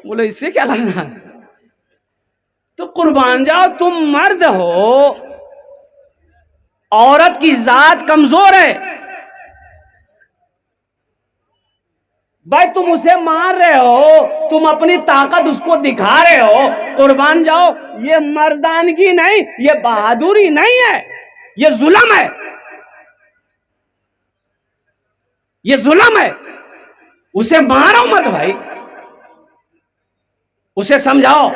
[SPEAKER 1] बोले इससे क्या लड़ना है? तो कुर्बान जाओ, तुम मर्द हो, औरत की जात कमजोर है भाई, तुम उसे मार रहे हो, तुम अपनी ताकत उसको दिखा रहे हो, कुर्बान जाओ। ये मर्दानगी नहीं, ये बहादुरी नहीं है, ये जुल्म है, ये जुल्म है। उसे मारो मत भाई, उसे समझाओ,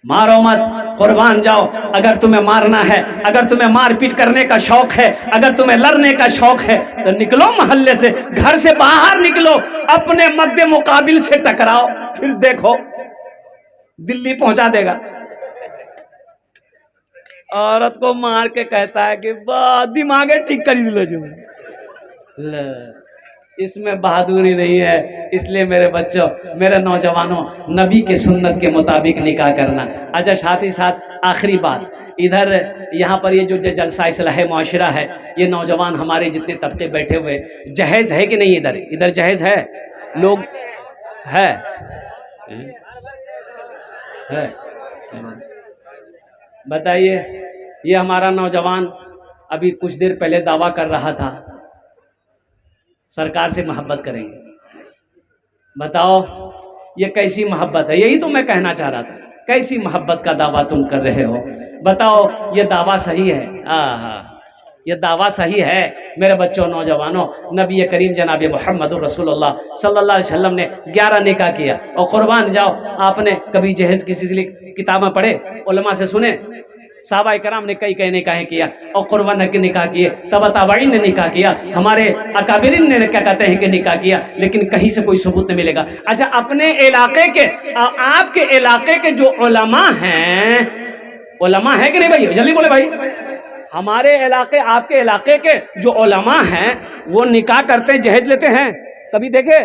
[SPEAKER 1] मारो मत, कुर्बान जाओ। अगर तुम्हें मारना है, अगर तुम्हें मारपीट करने का शौक है, अगर तुम्हें लड़ने का शौक है तो निकलो मोहल्ले से, घर से बाहर निकलो, अपने मद्दे मुकाबिल से टकराओ, फिर देखो दिल्ली पहुंचा देगा। औरत को मार के कहता है कि दिमागे ठीक कर लो जो, इसमें बहादुरी नहीं है। इसलिए मेरे बच्चों, मेरे नौजवानों, नबी के सुन्नत के मुताबिक निकाह करना। अच्छा साथ ही साथ आखिरी बात, इधर यहाँ पर ये जो जलसा इस्लाह मुआशरा है, ये नौजवान हमारे जितने तबके बैठे हुए, जहेज़ है कि नहीं? इधर इधर जहेज़ है? लोग है, है? बताइए, ये हमारा नौजवान अभी कुछ देर पहले दावा कर रहा था सरकार से मोहब्बत करेंगे। बताओ ये कैसी मोहब्बत है? यही तो मैं कहना चाह रहा था, कैसी मोहब्बत का दावा तुम कर रहे हो? बताओ ये दावा सही है? ये दावा सही है? मेरे बच्चों, नौजवानों, नबी करीम जनाब मोहम्मद रसूलुल्लाह सल्लल्लाहु अलैहि वसल्लम ने 11 निकाह किया। और कुर्बान जाओ, आपने कभी जहेज की सिलसिले किताब में पढ़े, उलमा से सुने? साहबा कराम ने कई कई निकाहें किया, और कुर्बान के निकाह किए, तबा ताबईन ने निकाह किया, हमारे अकाबिरीन ने क्या कहते हैं कि निकाह किया, लेकिन कहीं से कोई सबूत नहीं मिलेगा। अच्छा, अपने इलाके के, आपके इलाके के जो उलमा हैं, उलमा है कि नहीं भाई? जल्दी बोले भाई। हमारे इलाके, आपके इलाके के जो उलमा हैं वो निकाह करते हैं, जहेज लेते हैं? कभी देखे?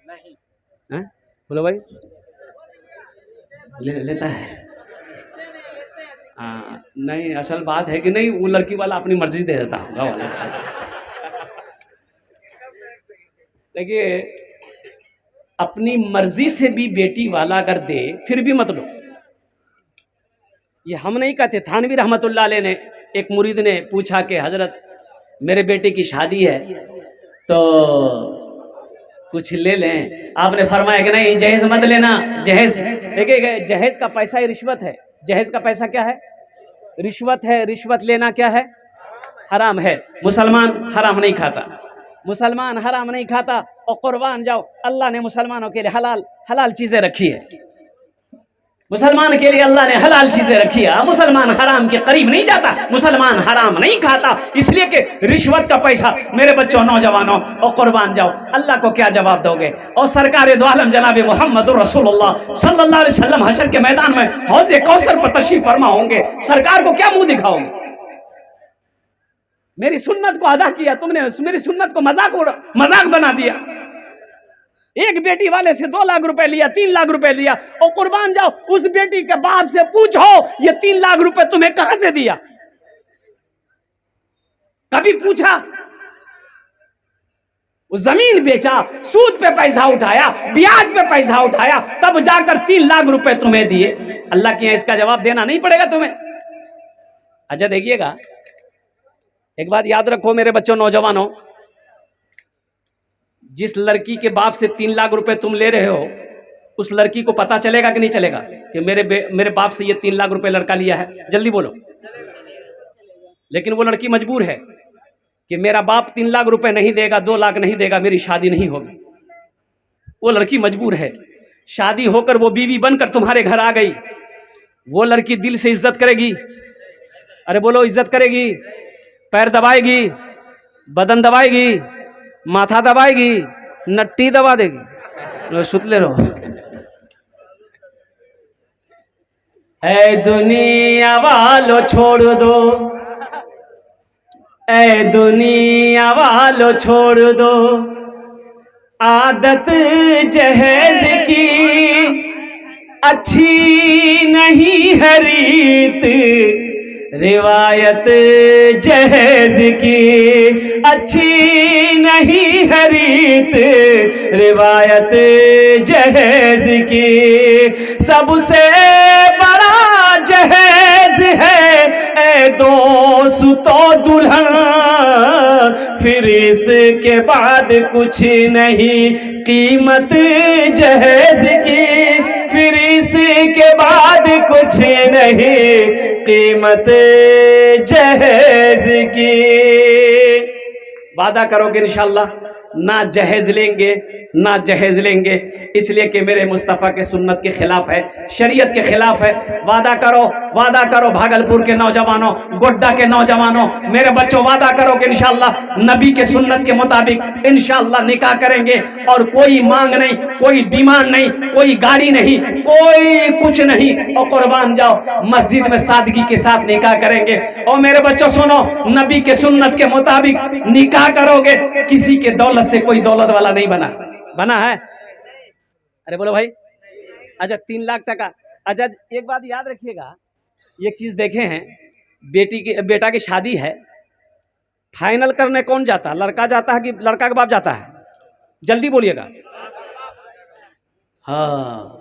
[SPEAKER 1] नहीं। बोलो भाई। लेता है? हाँ, नहीं, असल बात है कि नहीं, वो लड़की वाला अपनी मर्जी दे देता होगा वाला। देखिए, अपनी मर्जी से भी बेटी वाला अगर दे फिर भी मत लो। ये हम नहीं कहते। थानवी रहमतुल्लाह अलैह ने, एक मुरीद ने पूछा कि हजरत मेरे बेटे की शादी है तो कुछ ले लें? आपने फरमाया कि नहीं, जहेज मत लेना। जहेज देखिए, जहेज का पैसा ही रिश्वत है। जहेज का पैसा क्या है? रिश्वत है। रिश्वत लेना क्या है? हराम है। मुसलमान हराम नहीं खाता, मुसलमान हराम नहीं खाता। और कुर्बान जाओ, अल्लाह ने मुसलमानों के लिए हलाल हलाल चीजें रखी है। मुसलमान के लिए अल्लाह ने हलाल चीजें रखी है। मुसलमान हराम के करीब नहीं जाता, मुसलमान हराम नहीं खाता। इसलिए कि रिश्वत का पैसा, मेरे बच्चों, नौजवानों, और कुर्बान जाओ, अल्लाह को क्या जवाब दोगे? और सरकार दो आलम जनाब मोहम्मद रसूलुल्लाह सल्लल्लाहु अलैहि वसल्लम हशर के मैदान में हौज़े कौसर पर तशरीफ फरमा होंगे, सरकार को क्या मुंह दिखाओगे? मेरी सुन्नत को अदा किया तुमने, मेरी सुन्नत को मजाक बना दिया। एक बेटी वाले से 2 लाख रुपए लिया, 3 लाख रुपए लिया। और कुर्बान जाओ, उस बेटी के बाप से पूछो ये 3 लाख रुपए तुम्हें कहां से दिया? कभी पूछा? वो जमीन बेचा, सूद पे पैसा उठाया, ब्याज पे पैसा उठाया, तब जाकर 3 लाख रुपए तुम्हें दिए। अल्लाह के यहाँ इसका जवाब देना नहीं पड़ेगा तुम्हें। अच्छा देखिएगा, एक बात याद रखो मेरे बच्चों, नौजवानों, जिस लड़की के बाप से 3 लाख रुपए तुम ले रहे हो, उस लड़की को पता चलेगा कि नहीं चलेगा कि मेरे बाप से ये 3 लाख रुपए लड़का लिया है? जल्दी बोलो। लेकिन वो लड़की मजबूर है कि मेरा बाप 3 लाख रुपए नहीं देगा, 2 लाख नहीं देगा, मेरी शादी नहीं होगी। वो लड़की मजबूर है। शादी होकर वो बीवी बनकर तुम्हारे घर आ गई। वो लड़की दिल से इज्जत करेगी? अरे बोलो, इज्जत करेगी? पैर दबाएगी, बदन दबाएगी, माथा दबाएगी, नट्टी दबा देगी? सुतले रहो। ऐ दुनिया वालों छोड़ दो, ऐ दुनिया वालों छोड़ दो आदत जहेज की, अच्छी नहीं है रीत रिवायत जहेज की, अच्छी नहीं है रीत रिवायत जहेज की। सबसे बड़ा जहेज है ए दोस्तों दुल्हन, फिर इसके बाद कुछ नहीं कीमत जहेज की, फिर इसके बाद कुछ नहीं कीमत जहेज की। वादा करोगे इंशाल्लाह ना जहेज लेंगे, ना जहेज लेंगे, इसलिए कि मेरे मुस्तफ़ा के सुन्नत के खिलाफ है, शरीयत के खिलाफ है। वादा करो, वादा करो भागलपुर के नौजवानों, गोड्डा के नौजवानों, मेरे बच्चों, वादा करो कि इंशाल्लाह नबी के सुन्नत के मुताबिक इंशाल्लाह निकाह करेंगे। और कोई मांग नहीं, कोई डिमांड नहीं, कोई गाड़ी नहीं, कोई कुछ नहीं, और कुर्बान जाओ मस्जिद में सादगी के साथ निकाह करेंगे। और मेरे बच्चों सुनो, नबी के सुन्नत के मुताबिक निकाह करोगे, किसी के दौलत से कोई दौलत वाला नहीं बना है। अरे बोलो भाई। अच्छा 3 लाख टका। अच्छा एक बात याद रखिएगा, एक चीज देखे हैं, बेटा की शादी है, फाइनल करने कौन जाता है? लड़का जाता है कि लड़का का बाप जाता है? जल्दी बोलिएगा। हाँ,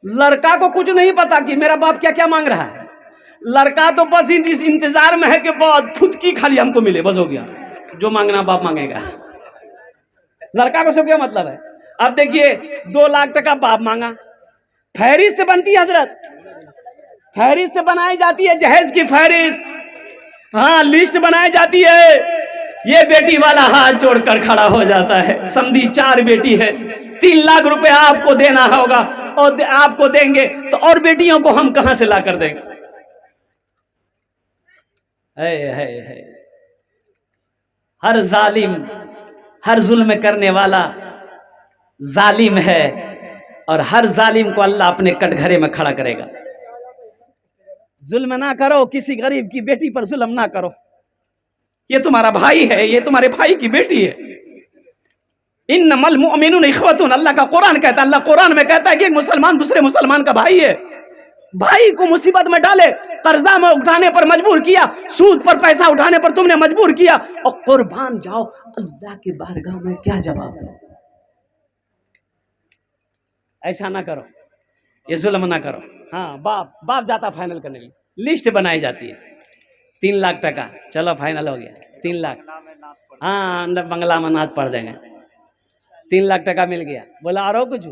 [SPEAKER 1] लड़का को कुछ नहीं पता कि मेरा बाप क्या क्या मांग रहा है। लड़का तो बस इस इंतजार में है कि बहुत फुदकी खाली हमको मिले, बस हो गया, जो मांगना बाप मांगेगा। लड़का को सब क्या मतलब है? अब देखिए 2 लाख टका बाप मांगा, फहरिस्त बनती है हजरत, फहरिस्त बनाई जाती है, जहेज की फहरिस्त, हाँ लिस्ट बनाई जाती है। ये बेटी वाला हाथ जोड़कर खड़ा हो जाता है, समझी 4 बेटी है, 3 लाख रुपए आपको देना होगा, और आपको देंगे तो और बेटियों को हम कहां से ला कर देंगे? है। हर जालिम, हर जुल्म करने वाला जालिम है, और हर जालिम को अल्लाह अपने कटघरे में खड़ा करेगा। जुल्म ना करो, किसी गरीब की बेटी पर जुल्म ना करो। ये तुम्हारा भाई है, ये तुम्हारे भाई की बेटी है। इन्नमल मुअमिनून इख्वतुन, अल्लाह का कुरान कहता है, अल्लाह कुरान में कहता है कि एक मुसलमान दूसरे मुसलमान का भाई है। भाई को मुसीबत में डाले, कर्जा में उठाने पर मजबूर किया, सूद पर पैसा उठाने पर तुमने मजबूर किया, और कुर्बान जाओ अल्लाह के बारगाह में क्या जवाब दो? ऐसा ना करो, ये जुल्म ना करो। हाँ, बाप जाता फाइनल करने के लिए, लिस्ट बनाई जाती है। 3 लाख टका, चलो फाइनल हो गया, 3 लाख। हाँ, अंदर बंगला में नाथ पढ़ देंगे, 3 लाख टका मिल गया। बोला और कुछ?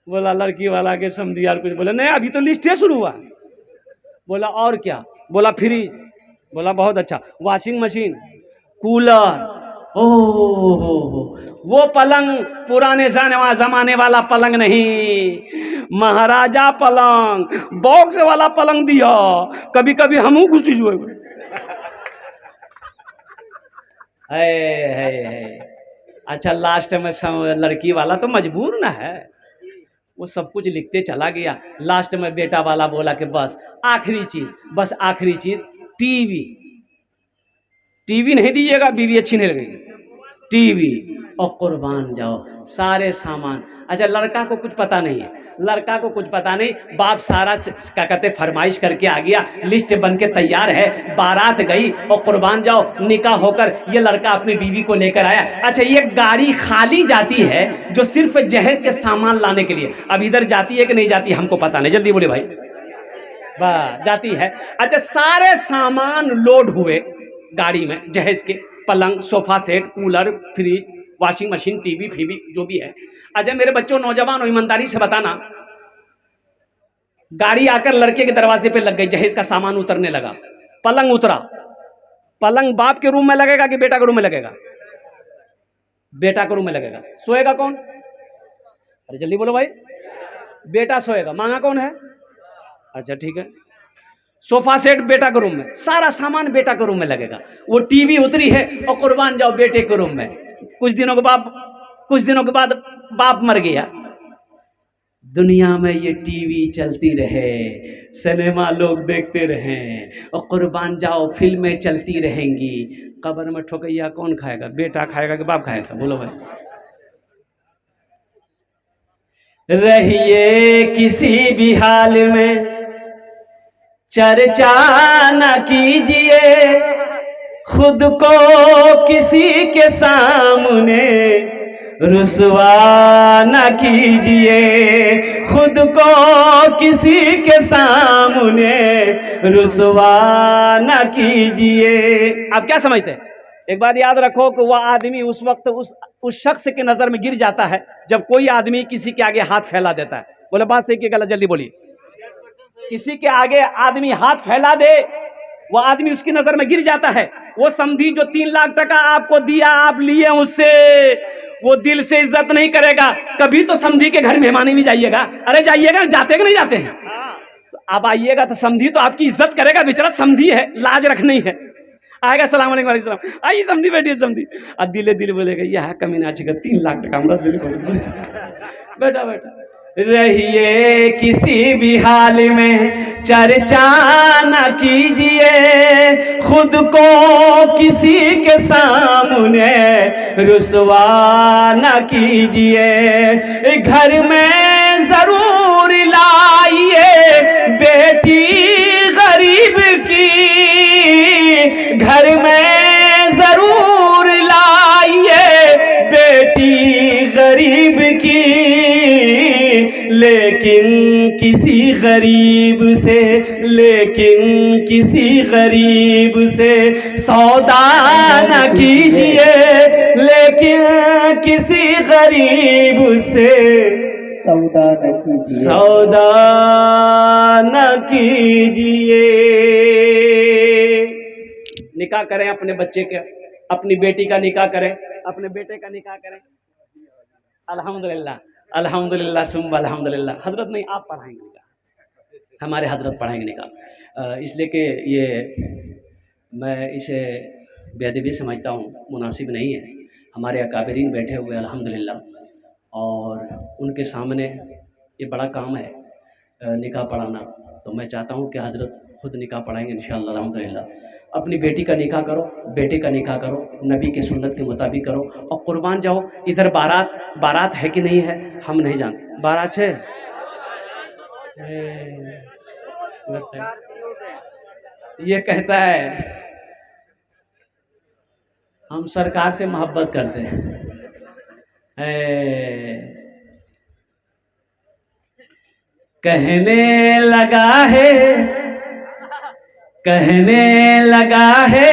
[SPEAKER 1] बोला लड़की वाला के समझी यार कुछ। बोला नहीं, अभी तो लिस्ट शुरू हुआ। बोला और क्या? बोला फ्रिज। बोला बहुत अच्छा। वॉशिंग मशीन, कूलर, ओहो, वो पलंग पुराने जमाने वाला पलंग नहीं, महाराजा पलंग, बॉक्स वाला पलंग दिया। कभी कभी हम कुछ चीज हुए है। अच्छा लास्ट में लड़की वाला तो मजबूर ना है, वो सब कुछ लिखते चला गया। लास्ट में बेटा वाला बोला कि बस आखिरी चीज टीवी नहीं दीजिएगा, बीवी अच्छी नहीं लगेगी, टीवी और कुर्बान जाओ सारे सामान। अच्छा लड़का को कुछ पता नहीं है, लड़का को कुछ पता नहीं, बाप सारा क्या कहते फरमाइश करके आ गया, लिस्ट बन के तैयार है, बारात गई और कुर्बान जाओ निकाह होकर ये लड़का अपनी बीवी को लेकर आया। अच्छा ये गाड़ी खाली जाती है जो सिर्फ जहेज के सामान लाने के लिए, अब इधर जाती है कि नहीं जाती हमको पता नहीं, जल्दी बोले भाई। वाह जाती है। अच्छा सारे सामान लोड हुए गाड़ी में, जहेज के, पलंग, sofa set, cooler, fridge, washing machine, TV फीवी जो भी है। अच्छा मेरे बच्चों, नौजवान और ईमानदारी से बताना, गाड़ी आकर लड़के के दरवाजे पे लग गई, जहेज का सामान उतरने लगा, पलंग उतरा, पलंग बाप के रूम में लगेगा कि बेटा के रूम में लगेगा? बेटा के रूम में लगेगा। सोएगा कौन? अरे जल्दी बोलो भाई। बेटा सोएगा, मांगा कौन है? अच्छा ठीक है, सोफा सेट बेटा के रूम में, सारा सामान बेटा के रूम में लगेगा। वो टीवी उतरी है और कुर्बान जाओ बेटे के रूम में। कुछ दिनों के बाद बाप मर गया। दुनिया में ये टीवी चलती रहे, सिनेमा लोग देखते रहें और कुर्बान जाओ फिल्में चलती रहेंगी। कब्र में ठोकैया कौन खाएगा? बेटा खाएगा कि बाप खाएगा? बोलो भाई। रहिए किसी भी हाल में चर्चा न कीजिए, खुद को किसी के सामने रुसवा न कीजिए, खुद को किसी के सामने रुसवा न कीजिए। आप क्या समझते हैं? एक बात याद रखो कि वह आदमी उस वक्त उस शख्स के नजर में गिर जाता है जब कोई आदमी किसी के आगे हाथ फैला देता है। बोले बात सही कि गलत? जल्दी बोलिए। किसी के आगे आदमी हाथ फैला दे, वो आदमी उसकी नजर में गिर जाता है। वो समझी जो 3 लाख टका आपको दिया, आप लिए उससे, वो दिल से इज्जत नहीं करेगा। कभी तो समझी के घर मेहमानी में जाइएगा। अरे जाइएगा, जाते कि नहीं जाते हैं? तो आप आइएगा तो समझी तो आपकी इज्जत करेगा। बेचारा समझी है, लाज रखनी है, आएगा सलाम अलैकुम वालेकुम सलाम, आइए समझी बैठिए समझी। और दिले दिल बोलेगा यह कमीना चिका 3 लाख टका हमरा बेटा बेटा। रहिए किसी भी हाल में चर्चा न कीजिए, खुद को किसी के सामने रुसवा न कीजिए। घर में जरूर लाइए बेटी गरीब की, घर में जरूर लाइए बेटी गरीब की, लेकिन किसी गरीब से सौदा न कीजिए, लेकिन किसी गरीब से सौदा न कीजिए। निकाह करें अपने बच्चे के, अपनी बेटी का निकाह करें, अपने बेटे का निकाह करें। अल्हम्दुलिल्लाह अल्हम्दुलिल्लाह सुम्मा अल्हम्दुलिल्लाह। हजरत नहीं, आप पढ़ाएंगे निकाह, हमारे हजरत पढ़ाएंगे निकाह। इसलिए कि ये मैं इसे बेअदबी समझता हूँ, मुनासिब नहीं है। हमारे अकाबरीन बैठे हुए अल्हम्दुलिल्लाह, और उनके सामने ये बड़ा काम है निकाह पढ़ाना। तो मैं चाहता हूँ कि हजरत खुद निकाह पढ़ाएंगे इंशाअल्लाह अल्हम्दुलिल्लाह। अपनी बेटी का निकाह करो, बेटे का निकाह करो, नबी के सुन्नत के मुताबिक करो और कुर्बान जाओ। इधर बारात है कि नहीं है हम नहीं जानते। बारात है, ये कहता है हम सरकार से मोहब्बत करते हैं। कहने लगा है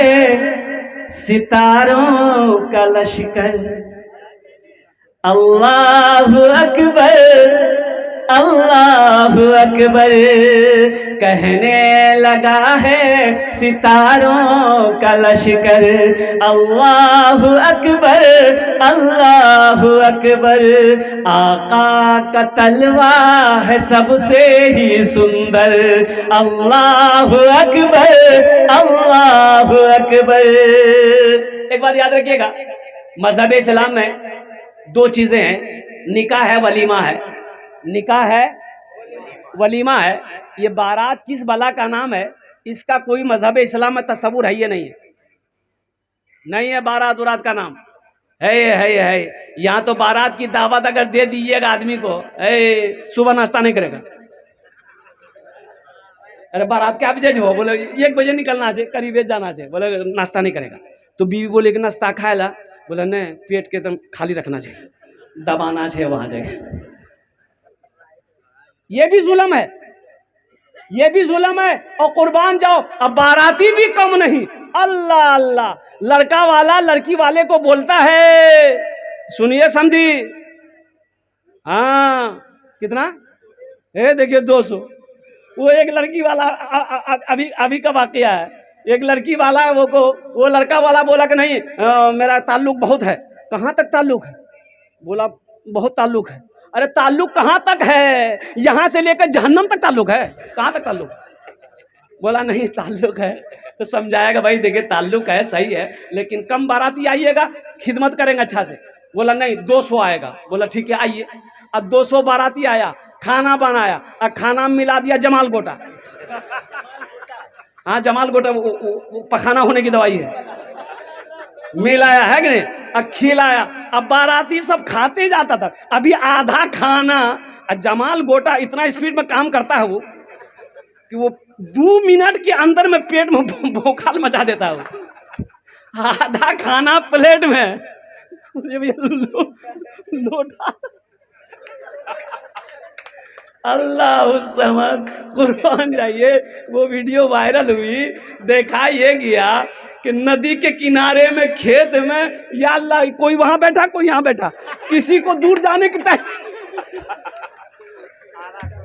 [SPEAKER 1] सितारों का लश्कर, अल्लाह अकबर अल्लाह अकबर। कहने लगा है सितारों का लश्कर, अल्लाह अकबर अल्लाह अकबर। आका का तलवा है सबसे ही सुंदर, अल्लाह अकबर अल्लाह अकबर। एक बात याद रखिएगा, मजहब इस्लाम में 2 चीजें हैं, निकाह है, वलीमा है। निकाह है, वलीमा है। ये बारात किस बला का नाम है, इसका कोई मजहब इस्लाम में तस्वुर है ये नहीं है। बारात उरात का नाम है। यहाँ तो बारात की दावत अगर दे दीजिएगा आदमी को, सुबह नाश्ता नहीं करेगा। अरे बारात क्या बजे हो, बोले 1 बजे निकलना चाहिए, करीब जाना चाहिए, बोले नाश्ता नहीं करेगा। तो बीवी बोले कि नाश्ता खाए ला, बोले नहीं, पेट के एकदम खाली रखना चाहिए, दबाना चाहिए वहां जाके। ये भी जुल्म है, ये भी जुल्म है। और कुर्बान जाओ, अब बाराती भी कम नहीं। अल्लाह अल्लाह, लड़का वाला लड़की वाले को बोलता है सुनिए समझी। हाँ कितना? देखिए 200। वो एक लड़की वाला अभी अभी का वाकया है। एक लड़की वाला वो लड़का वाला बोला कि नहीं मेरा ताल्लुक बहुत है। कहाँ तक ताल्लुक है? बोला बहुत ताल्लुक है। अरे ताल्लुक कहाँ तक है? यहाँ से लेकर जहन्नम तक ताल्लुक है। कहाँ तक ताल्लुक? बोला नहीं ताल्लुक है। तो समझाएगा भाई देखिए ताल्लुक है सही है, लेकिन कम बाराती आइएगा, खिदमत करेंगे अच्छा से। बोला नहीं 200 आएगा। बोला ठीक है आइए। अब 200 बाराती आया, खाना बनाया और खाना में मिला दिया जमाल गोटा। हाँ जमाल गोटा वो पखाना होने की दवाई है। मिलाया है कि नहीं, और खिलाया। अब बाराती सब खाते जाता था, अभी आधा खाना। और जमाल गोटा इतना स्पीड में काम करता है वो कि वो 2 मिनट के अंदर में पेट में भोकाल मचा देता है वो। आधा खाना प्लेट में लोटा। अल्लाह समद कुर्बान जाइए। वो वीडियो वायरल हुई, देखा ये गया कि नदी के किनारे में खेत में, या अल्लाह कोई वहां बैठा कोई यहाँ बैठा, किसी को दूर जाने के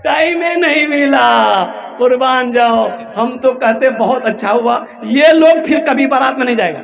[SPEAKER 1] टाइम ही नहीं मिला। कुर्बान जाओ। हम तो कहते बहुत अच्छा हुआ, ये लोग फिर कभी बारात में नहीं जाएगा।